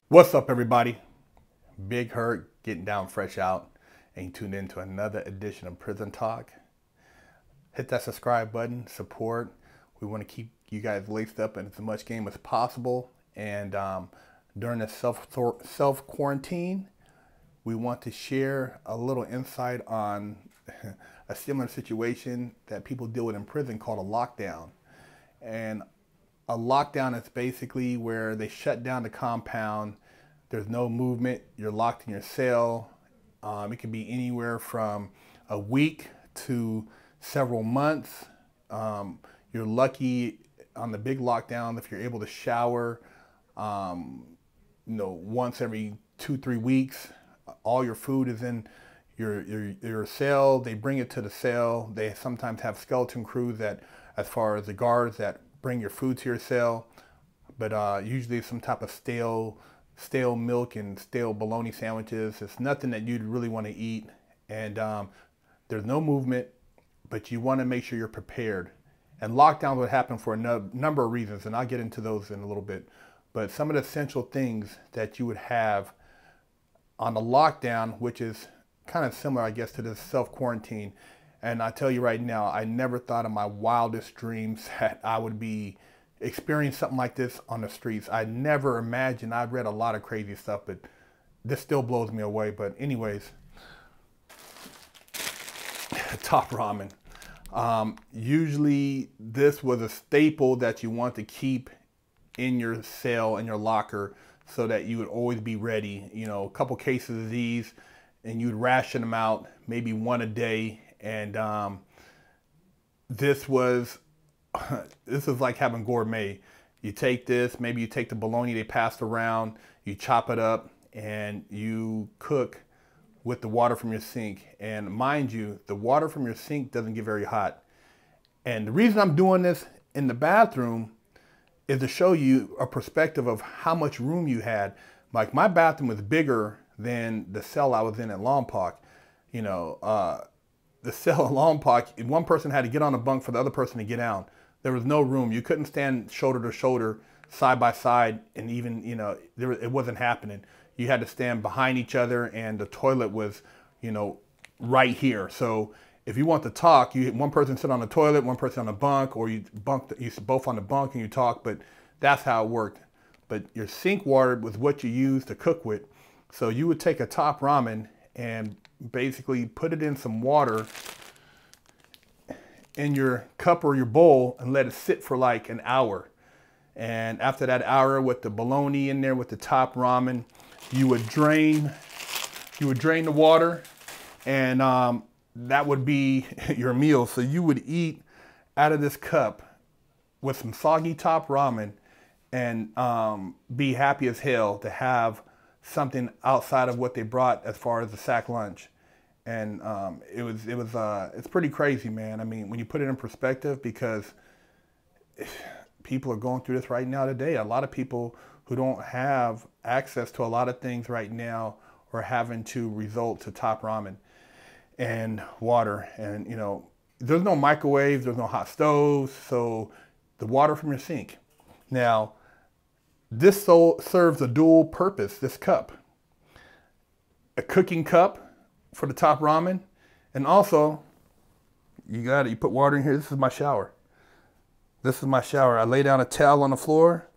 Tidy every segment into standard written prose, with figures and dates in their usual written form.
What's up, everybody? Big Herc getting down fresh out, and you tuned in to another edition of Prison Talk. Hit that subscribe button, support. We want to keep you guys laced up in as much game as possible. And during this self quarantine, we want to share a little insight on a similar situation that people deal with in prison called a lockdown. And a lockdown is basically where they shut down the compound. There's no movement. You're locked in your cell. It can be anywhere from a week to several months. You're lucky on the big lockdown if you're able to shower, once every 2-3 weeks. All your food is in your cell. They bring it to the cell. They sometimes have skeleton crews that, as far as the guards that bring your food to your cell, but usually some type of stale milk and stale bologna sandwiches. It's nothing that you'd really want to eat, and there's no movement, but you want to make sure you're prepared. And lockdowns would happen for a number of reasons, and I'll get into those in a little bit. But some of the essential things that you would have on the lockdown, which is kind of similar, I guess, to this self-quarantine. And I tell you right now, I never thought in my wildest dreams that I would be experiencing something like this on the streets. I never imagined. I've read a lot of crazy stuff, but this still blows me away. But anyways, top ramen. Usually this was a staple that you want to keep in your cell, in your locker, so that you would always be ready. You know, a couple cases of these, and you'd ration them out, maybe one a day. And this was like having gourmet. You take this, maybe you take the bologna they passed around, you chop it up, and you cook with the water from your sink. And mind you, the water from your sink doesn't get very hot. And the reason I'm doing this in the bathroom is to show you a perspective of how much room you had. Like, my bathroom was bigger than the cell I was in at Lompoc. You know, the cell at Lompoc, one person had to get on a bunk for the other person to get down. There was no room. You couldn't stand shoulder to shoulder, side by side, and even, it wasn't happening. You had to stand behind each other, and the toilet was, right here. So if you want to talk, one person sit on the toilet, one person on the bunk, or you both on the bunk and you talk. But that's how it worked. But your sink water was what you used to cook with. So you would take a top ramen and basically put it in some water in your cup or your bowl and let it sit for like an hour. And after that hour, with the bologna in there with the top ramen, you would drain the water, and that would be your meal. So you would eat out of this cup with some soggy top ramen and be happy as hell to have something outside of what they brought as far as the sack lunch. And it's pretty crazy, man. I mean, when you put it in perspective, because people are going through this right now today. A lot of people who don't have access to a lot of things right now are having to resort to top ramen and water. And, there's no microwaves, there's no hot stoves, so the water from your sink. Now, this serves a dual purpose, this cup. A cooking cup for the top ramen, and also you put water in here. This is my shower. I lay down a towel on the floor,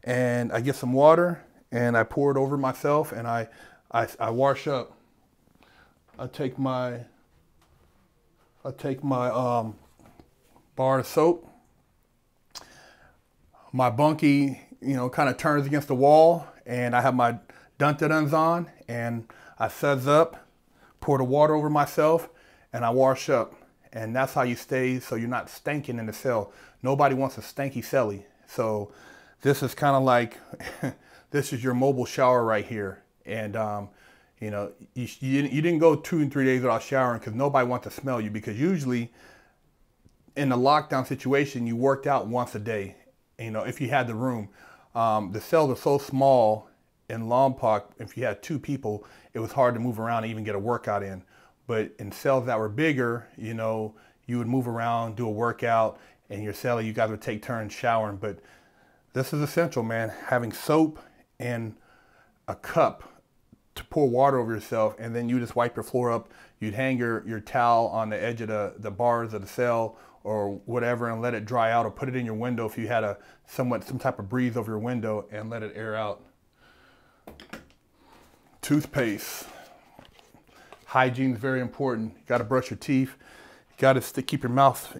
and I get some water, and I pour it over myself, and I wash up. I take my bar of soap. My bunkie, kind of turns against the wall, and I have my dun-dun-duns on, and I suds up, pour the water over myself, and I wash up. And that's how you stay, so you're not stinking in the cell. Nobody wants a stanky celly. So this is kind of like, this is your mobile shower right here. And, you didn't go 2 and 3 days without showering, because nobody wants to smell you. Because usually in a lockdown situation, you worked out once a day, if you had the room. The cells are so small in Lompoc, if you had 2 people, it was hard to move around and even get a workout in. But in cells that were bigger, you would move around, do a workout, and your cell, you guys would take turns showering. But this is essential, man. Having soap and a cup to pour water over yourself, and then you just wipe your floor up. You'd hang your towel on the edge of the bars of the cell or whatever and let it dry out, or put it in your window if you had some type of breeze over your window, and let it air out. Toothpaste. Hygiene is very important. You got to brush your teeth. You got to keep your mouth,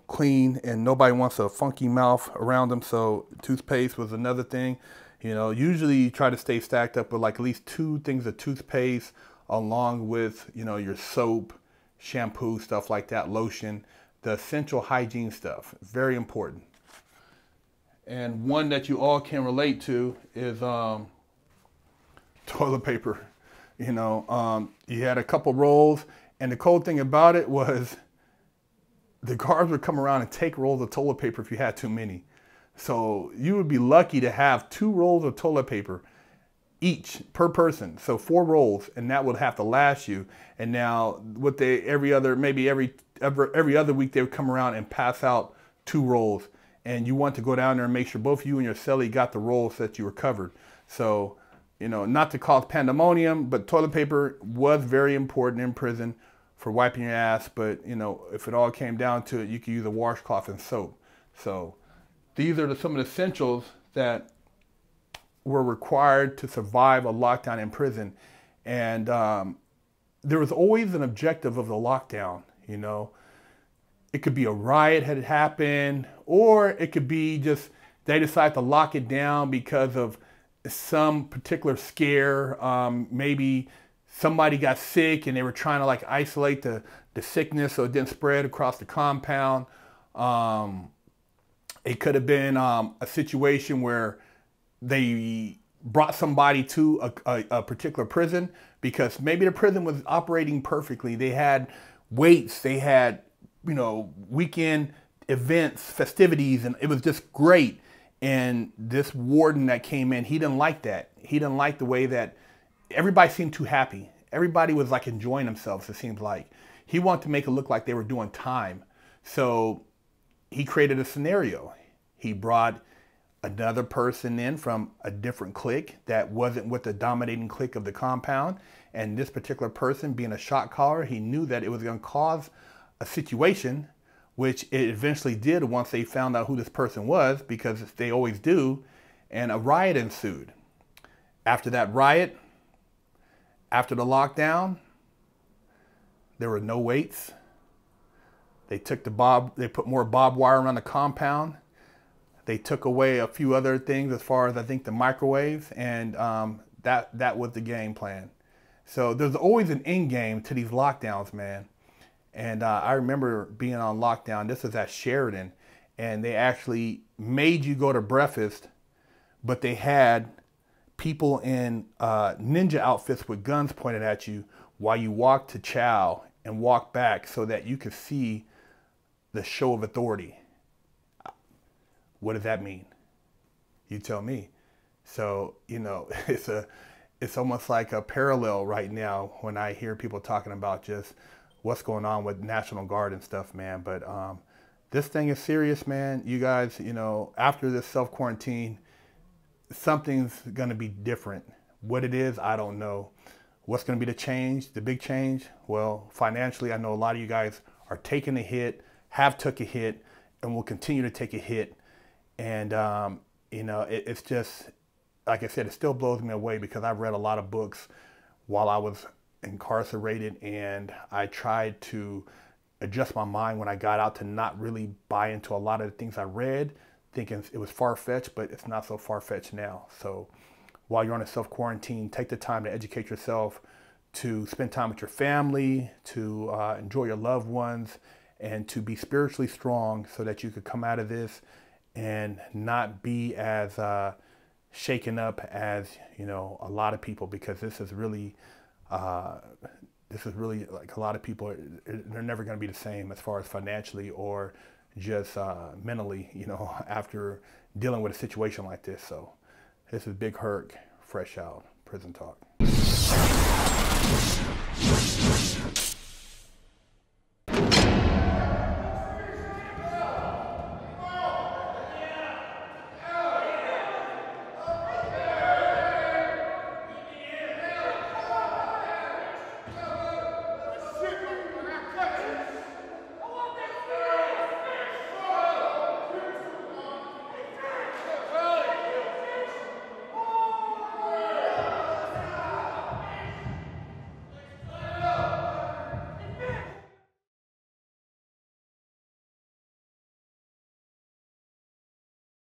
clean, and nobody wants a funky mouth around them. So toothpaste was another thing. Usually you try to stay stacked up with like at least 2 things of toothpaste, along with, your soap, shampoo, stuff like that, lotion, the essential hygiene stuff. Very important. And one that you all can relate to is toilet paper. You had a couple rolls, and the cool thing about it was the guards would come around and take rolls of toilet paper if you had too many. So you would be lucky to have 2 rolls of toilet paper each per person. So 4 rolls, and that would have to last you. And now every other week they would come around and pass out 2 rolls. And you want to go down there and make sure both you and your cellie got the rolls that you were covered. So, not to cause pandemonium, but toilet paper was very important in prison for wiping your ass. But, if it all came down to it, you could use a washcloth and soap. So these are some of the essentials that were required to survive a lockdown in prison. And there was always an objective of the lockdown. It could be a riot had happened, or it could be just they decided to lock it down because of some particular scare. Maybe somebody got sick and they were trying to isolate the sickness so it didn't spread across the compound. It could have been a situation where they brought somebody to a particular prison because maybe the prison was operating perfectly. They had weights, they had, weekend events, festivities, and it was just great. And this warden that came in, he didn't like that. He didn't like the way that everybody seemed too happy. Everybody was enjoying themselves, it seems like. He wanted to make it look like they were doing time. So he created a scenario. He brought another person in from a different clique that wasn't with the dominating clique of the compound. And this particular person, being a shot caller, he knew that it was going to cause a situation, which it eventually did once they found out who this person was, because they always do, and a riot ensued. After that riot, after the lockdown, there were no weights. They took they put more barbed wire around the compound. They took away a few other things as far as I think the microwaves, and that was the game plan. So there's always an end game to these lockdowns, man. And I remember being on lockdown. This was at Sheridan, and they actually made you go to breakfast, but they had people in ninja outfits with guns pointed at you while you walked to chow and walked back so that you could see the show of authority. What does that mean? You tell me. So, it's almost like a parallel right now when I hear people talking about just what's going on with National Guard and stuff, man. But this thing is serious, man. You guys, after this self-quarantine, something's going to be different. What it is, I don't know. What's going to be the change, the big change? Well, financially, I know a lot of you guys are taking a hit, have took a hit, and will continue to take a hit. And, it's just, like I said, it still blows me away because I've read a lot of books while I was incarcerated, and I tried to adjust my mind when I got out to not really buy into a lot of the things I read, thinking it was far-fetched, but it's not so far-fetched now. So while you're on a self-quarantine, take the time to educate yourself, to spend time with your family, to enjoy your loved ones, and to be spiritually strong so that you could come out of this and not be as shaken up as, a lot of people, because this is really like a lot of people, they're never going to be the same as far as financially or just mentally, after dealing with a situation like this. So this is Big Herc, fresh out Prison Talk.